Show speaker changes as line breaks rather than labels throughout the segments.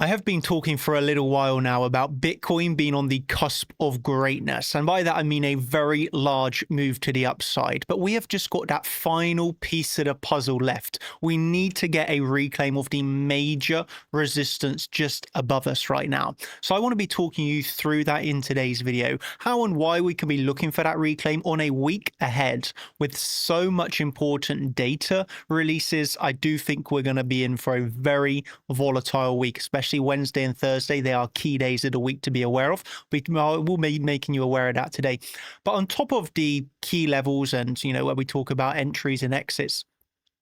I have been talking for a little while now about Bitcoin being on the cusp of greatness. And by that, I mean a very large move to the upside. But we have just got that final piece of the puzzle left. We need to get a reclaim of the major resistance just above us right now. So I want to be talking you through that in today's video, how and why we can be looking for that reclaim on a week ahead with so much important data releases. I do think we're going to be in for a very volatile week, especially Wednesday and Thursday. They are key days of the week to be aware of. We'll be making you aware of that today. But on top of the key levels and, where we talk about entries and exits,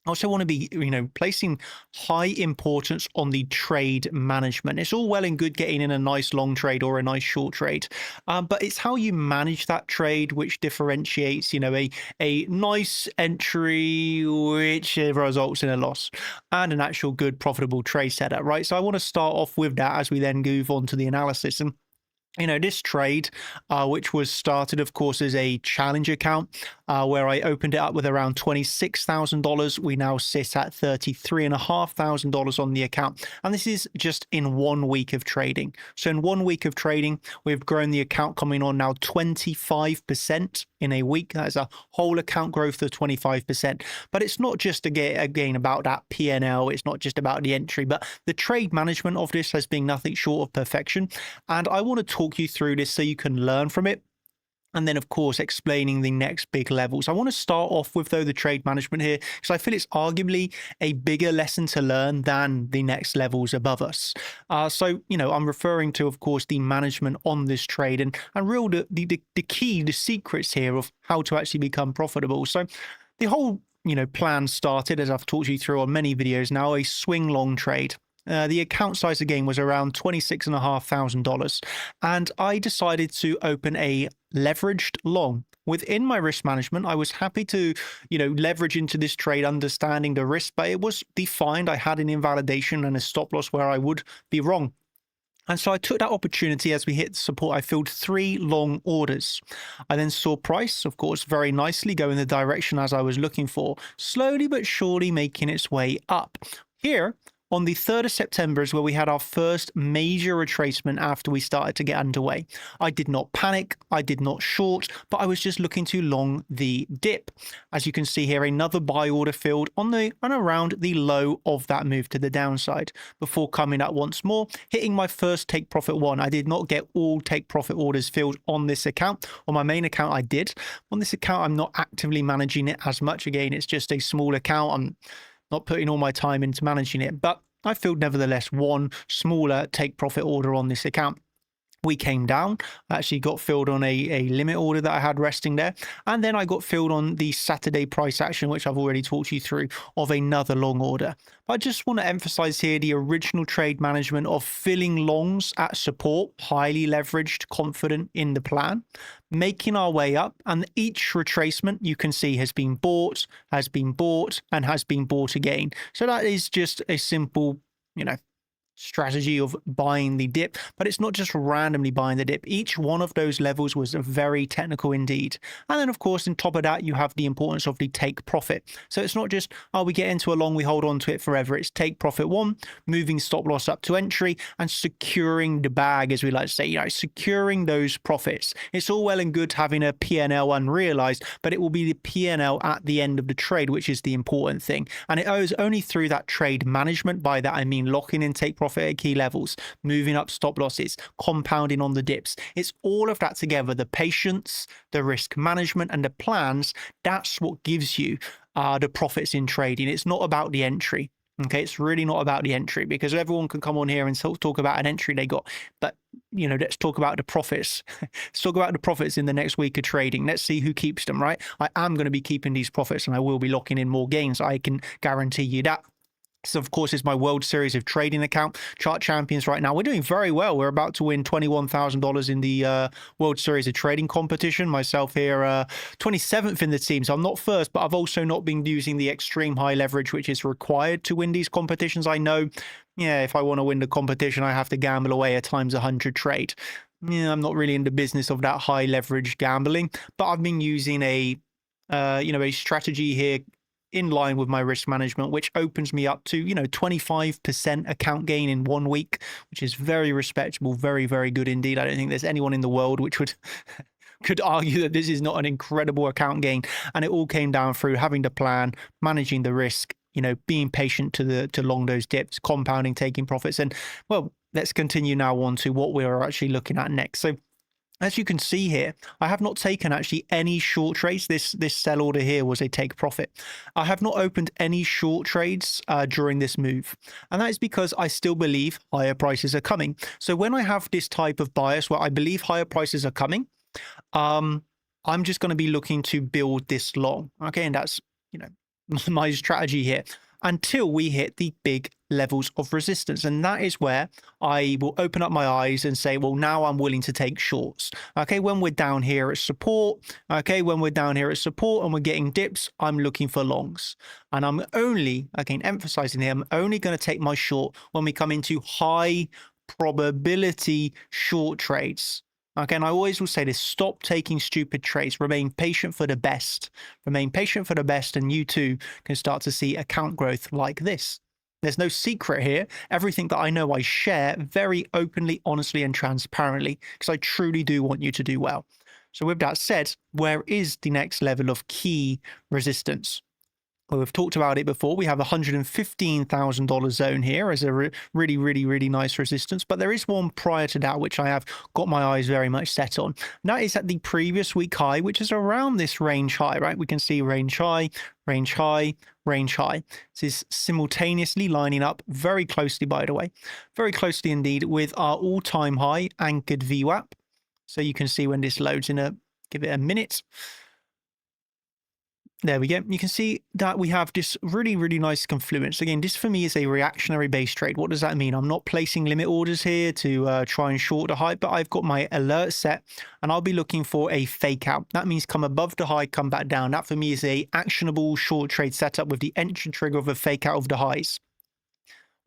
I also want to be, placing high importance on the trade management. It's all well and good getting in a nice long trade or a nice short trade, but it's how you manage that trade which differentiates, a nice entry which results in a loss and an actual good profitable trade setup, right? So I want to start off with that as we then move on to the analysis. And this trade, which was started, of course, as a challenge account, where I opened it up with around $26,000. We now sit at $33,500 on the account. And this is just in 1 week of trading. So in 1 week of trading, we've grown the account coming on now 25% in a week. That is a whole account growth of 25%. But it's not just again about that P&L. It's not just about the entry, but the trade management of this has been nothing short of perfection. And I want to talk you through this so you can learn from it. And then, of course, explaining the next big levels. I want to start off with, though, the trade management here, because I feel it's arguably a bigger lesson to learn than the next levels above us. So, I'm referring to, of course, the management on this trade and real the key, the secrets here of how to actually become profitable. So the whole, plan started, as I've talked you through on many videos now, a swing long trade. The account size again was around $26,500, and I decided to open a leveraged long. Within my risk management, I was happy to, leverage into this trade, understanding the risk, but it was defined. I had an invalidation and a stop loss where I would be wrong. And so I took that opportunity as we hit support. I filled 3 long orders. I then saw price, of course, very nicely go in the direction as I was looking for, slowly but surely making its way up. Here, on the 3rd of September is where we had our first major retracement after we started to get underway. I did not panic, I did not short, but I was just looking to long the dip. As you can see here, another buy order filled on around the low of that move to the downside before coming up once more, hitting my first take profit one. I did not get all take profit orders filled on this account. On my main account, I did. On this account, I'm not actively managing it as much. Again, it's just a small account. I'm not putting all my time into managing it, but I filled nevertheless one smaller take profit order on this account. We came down, I actually got filled on a limit order that I had resting there. And then I got filled on the Saturday price action, which I've already talked you through, of another long order. But I just want to emphasize here the original trade management of filling longs at support, highly leveraged, confident in the plan, making our way up. And each retracement you can see has been bought, and has been bought again. So that is just a simple, strategy of buying the dip, but it's not just randomly buying the dip. Each one of those levels was very technical indeed. And then, of course, on top of that, you have the importance of the take profit. So it's not just, we get into a long, we hold on to it forever. It's take profit one, moving stop loss up to entry, and securing the bag, as we like to say, securing those profits. It's all well and good having a P&L unrealized, but it will be the P&L at the end of the trade, which is the important thing. And it is only through that trade management, by that I mean locking in take profit at key levels, moving up stop losses, compounding on the dips. It's all of that together, the patience, the risk management, and the plans. That's what gives you the profits in trading. It's not about the entry. Okay, it's really not about the entry, because everyone can come on here and talk about an entry they got. But, let's talk about the profits. Let's talk about the profits in the next week of trading. Let's see who keeps them, right? I am going to be keeping these profits, and I will be locking in more gains. I can guarantee you that. So, of course, is my World Series of Trading account, Chart Champions right now. We're doing very well. We're about to win $21,000 in the World Series of Trading competition. Myself here, 27th in the team. So I'm not first, but I've also not been using the extreme high leverage, which is required to win these competitions. I know, if I want to win the competition, I have to gamble away a times 100 trade. I'm not really in the business of that high leverage gambling, but I've been using a strategy here in line with my risk management, which opens me up to, 25% account gain in 1 week, which is very respectable, very, very good indeed. I don't think there's anyone in the world which would could argue that this is not an incredible account gain. And it all came down through having to plan, managing the risk, being patient to long those dips, compounding, taking profits. And well, let's continue now on to what we're actually looking at next. So as you can see here, I have not taken actually any short trades. This sell order here was a take profit. I have not opened any short trades during this move. And that is because I still believe higher prices are coming. So when I have this type of bias where I believe higher prices are coming, I'm just going to be looking to build this long. Okay, and that's, my strategy here until we hit the big levels of resistance. And that is where I will open up my eyes and say, well, now I'm willing to take shorts. Okay, when we're down here at support, when we're down here at support and we're getting dips, I'm looking for longs. And I'm only, again, emphasizing here, I'm only going to take my short when we come into high probability short trades. Okay, and I always will say this, stop taking stupid trades, remain patient for the best. Remain patient for the best, and you too can start to see account growth like this. There's no secret here. Everything that I know I share very openly, honestly, and transparently, because I truly do want you to do well. So with that said, where is the next level of key resistance? Well, we've talked about it before. We have a $115,000 zone here as a really, really, really nice resistance. But there is one prior to that, which I have got my eyes very much set on. And that is at the previous week high, which is around this range high, right? We can see range high, range high, range high. This is simultaneously lining up very closely, by the way, very closely indeed with our all-time high anchored VWAP. So you can see when this loads give it a minute. There we go. You can see that we have this really, really nice confluence. Again, this for me is a reactionary base trade. What does that mean? I'm not placing limit orders here to try and short the high, but I've got my alert set and I'll be looking for a fake out. That means come above the high, come back down. That for me is a actionable short trade setup with the entry trigger of a fake out of the highs.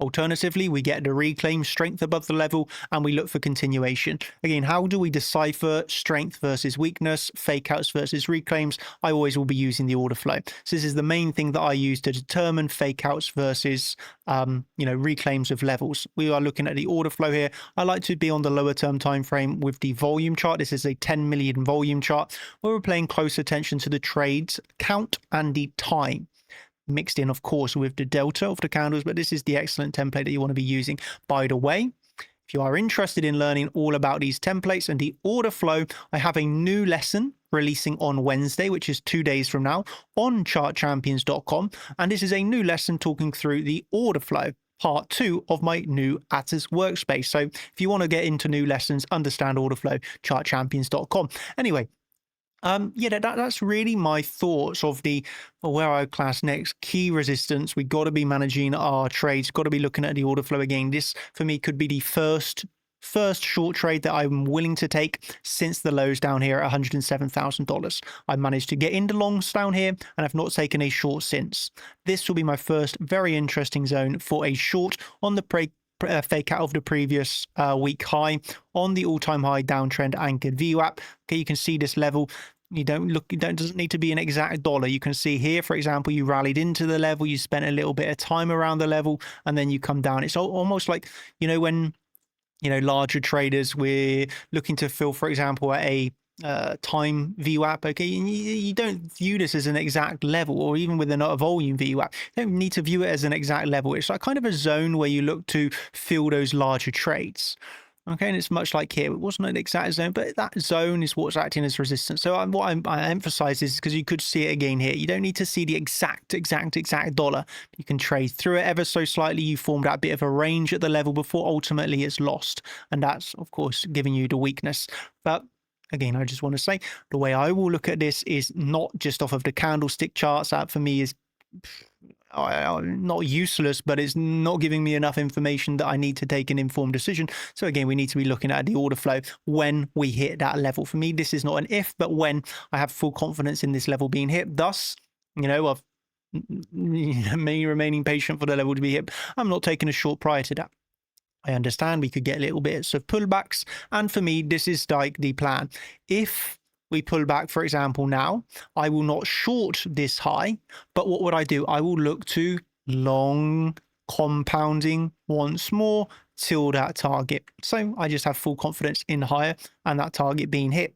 Alternatively, we get the reclaim strength above the level and we look for continuation. Again, how do we decipher strength versus weakness, fake outs versus reclaims? I always will be using the order flow. So this is the main thing that I use to determine fake outs versus, reclaims of levels. We are looking at the order flow here. I like to be on the lower term time frame with the volume chart. This is a 10 million volume chart where we're paying close attention to the trades count and the time. Mixed in, of course, with the delta of the candles, but this is the excellent template that you want to be using. By the way, if you are interested in learning all about these templates and the order flow, I have a new lesson releasing on Wednesday, which is 2 days from now, on chartchampions.com. And this is a new lesson talking through the order flow, part 2 of my new Atlas workspace. So if you want to get into new lessons, understand order flow, chartchampions.com. Anyway, that's really my thoughts of where I class next key resistance. We got to be managing our trades, got to be looking at the order flow again. This for me could be the first short trade that I'm willing to take since the lows down here at $107,000. I managed to get into longs down here and I've not taken a short since. This will be my first very interesting zone for a short on the fake out of the previous week high on the all-time high downtrend anchored VWAP. Okay, you can see this level. Doesn't need to be an exact dollar. You can see here, for example, you rallied into the level, you spent a little bit of time around the level, and then you come down. It's almost like, when, larger traders, we're looking to fill, for example, at a time VWAP, okay, you don't view this as an exact level, or even with a volume VWAP, you don't need to view it as an exact level. It's like kind of a zone where you look to fill those larger trades. Okay, and it's much like here. It wasn't an exact zone, but that zone is what's acting as resistance. So what I emphasize is because you could see it again here. You don't need to see the exact dollar. You can trade through it ever so slightly. You formed that bit of a range at the level before ultimately it's lost. And that's, of course, giving you the weakness. But again, I just want to say the way I will look at this is not just off of the candlestick charts. That for me is not useless, but it's not giving me enough information that I need to take an informed decision. So again, we need to be looking at the order flow when we hit that level. For me, this is not an if, but when I have full confidence in this level being hit. Thus, of me remaining patient for the level to be hit. I'm not taking a short prior to that. I understand we could get little bits of pullbacks, and for me, this is like the plan. If we pull back, for example, now, I will not short this high, but what would I do? I will look to long compounding once more till that target. So I just have full confidence in higher and that target being hit.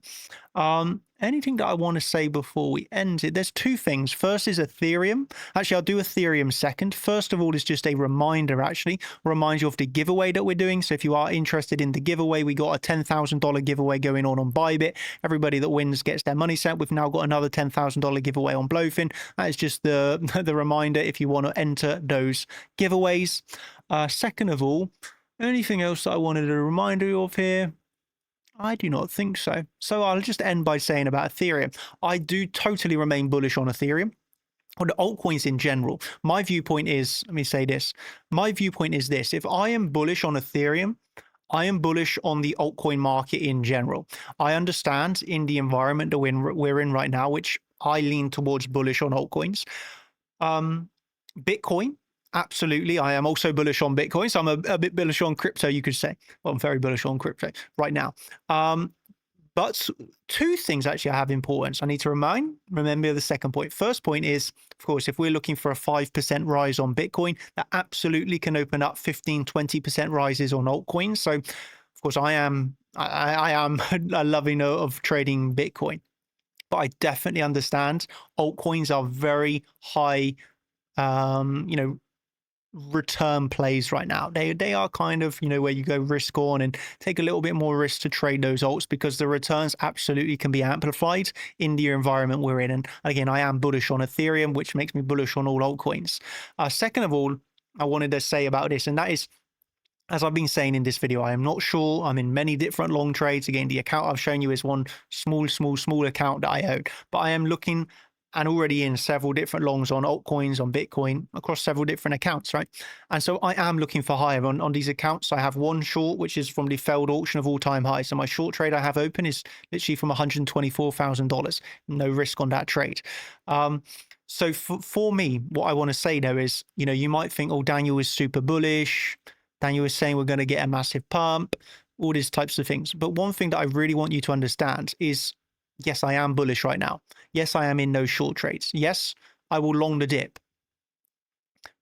Anything that I want to say before we end it? There's two things. First is Ethereum. Actually, I'll do Ethereum second. First of all, is just a reminder, actually. Remind you of the giveaway that we're doing. So if you are interested in the giveaway, we got a $10,000 giveaway going on Bybit. Everybody that wins gets their money sent. We've now got another $10,000 giveaway on Blowfin. That is just the, the reminder if you want to enter those giveaways. Second of all, anything else that I wanted to remind you of here? I do not think so. So I'll just end by saying about Ethereum. I do totally remain bullish on Ethereum. On the altcoins in general, my viewpoint is, let me say this. My viewpoint is this. If I am bullish on Ethereum, I am bullish on the altcoin market in general. I understand in the environment that we're in right now, which I lean towards bullish on altcoins. Bitcoin, absolutely. I am also bullish on Bitcoin. So I'm a bit bullish on crypto, you could say. Well, I'm very bullish on crypto right now. But two things actually I have importance. I need to remember the second point. First point is, of course, if we're looking for a 5% rise on Bitcoin, that absolutely can open up 15, 20% rises on altcoins. So, of course, I am a loving of trading Bitcoin. But I definitely understand altcoins are very high, return plays right now. They are kind of, where you go risk on and take a little bit more risk to trade those alts because the returns absolutely can be amplified in the environment we're in. And again, I am bullish on Ethereum, which makes me bullish on all altcoins. Second of all, I wanted to say about this, and that is, as I've been saying in this video, I am not sure. I'm in many different long trades. Again, the account I've shown you is one small account that I own, but I am looking and already in several different longs on altcoins, on Bitcoin, across several different accounts, right? And so I am looking for higher on these accounts. I have one short, which is from the failed auction of all-time highs. So my short trade I have open is literally from $124,000. No risk on that trade. So for me, what I want to say though is, you might think, oh, Daniel is super bullish. Daniel is saying we're going to get a massive pump, all these types of things. But one thing that I really want you to understand is, yes, I am bullish right now. Yes, I am in those short trades. Yes, I will long the dip.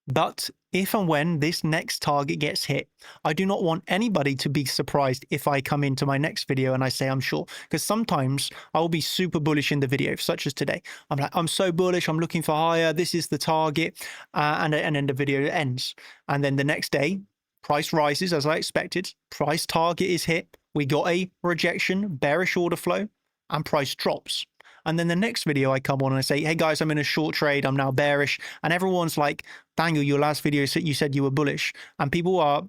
But if and when this next target gets hit, I do not want anybody to be surprised if I come into my next video and I say I'm short. Because sometimes I will be super bullish in the video, such as today. I'm like, I'm so bullish, I'm looking for higher, this is the target. And then the video ends. And then the next day, price rises as I expected. Price target is hit. We got a rejection, bearish order flow, and price drops. And then the next video I come on and I say, hey guys, I'm in a short trade, I'm now bearish. And everyone's like, Daniel, your last video you said you were bullish. And people are,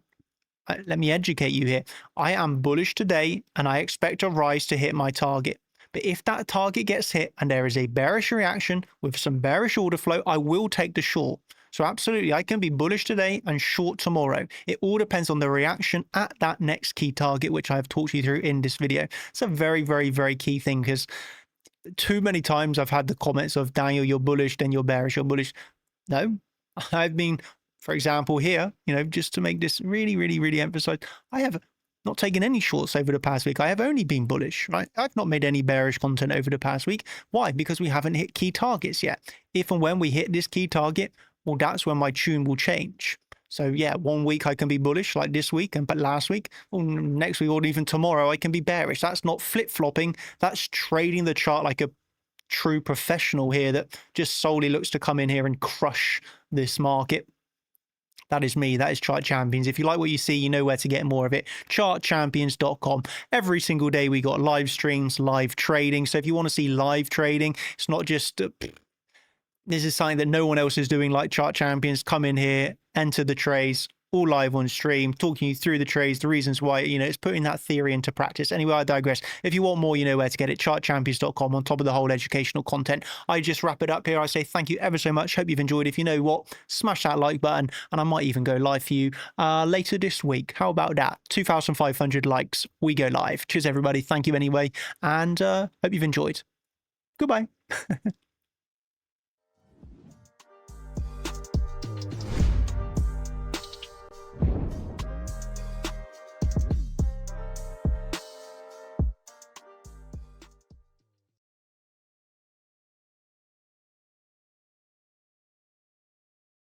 let me educate you here. I am bullish today and I expect a rise to hit my target. But if that target gets hit and there is a bearish reaction with some bearish order flow, I will take the short. So absolutely, I can be bullish today and short tomorrow. It all depends on the reaction at that next key target, which I have talked you through in this video. It's a very, very, very key thing because too many times I've had the comments of, Daniel, you're bullish, then you're bearish, you're bullish. No, I've been, for example, here, just to make this really, really, really emphasized, I have not taken any shorts over the past week. I have only been bullish, right? I've not made any bearish content over the past week. Why? Because we haven't hit key targets yet. If and when we hit this key target, well, that's when my tune will change. So yeah, one week I can be bullish like this week, but last week, or next week, or even tomorrow, I can be bearish. That's not flip-flopping. That's trading the chart like a true professional here that just solely looks to come in here and crush this market. That is me. That is Chart Champions. If you like what you see, you know where to get more of it. Chartchampions.com. Every single day we got live streams, live trading. So if you want to see live trading, it's not just... this is something that no one else is doing like Chart Champions. Come in here, enter the trades, all live on stream, talking you through the trades, the reasons why, it's putting that theory into practice. Anyway, I digress. If you want more, you know where to get it. Chartchampions.com on top of the whole educational content. I just wrap it up here. I say thank you ever so much. Hope you've enjoyed. If you know what, smash that like button and I might even go live for you later this week. How about that? 2,500 likes. We go live. Cheers, everybody. Thank you anyway. And hope you've enjoyed. Goodbye.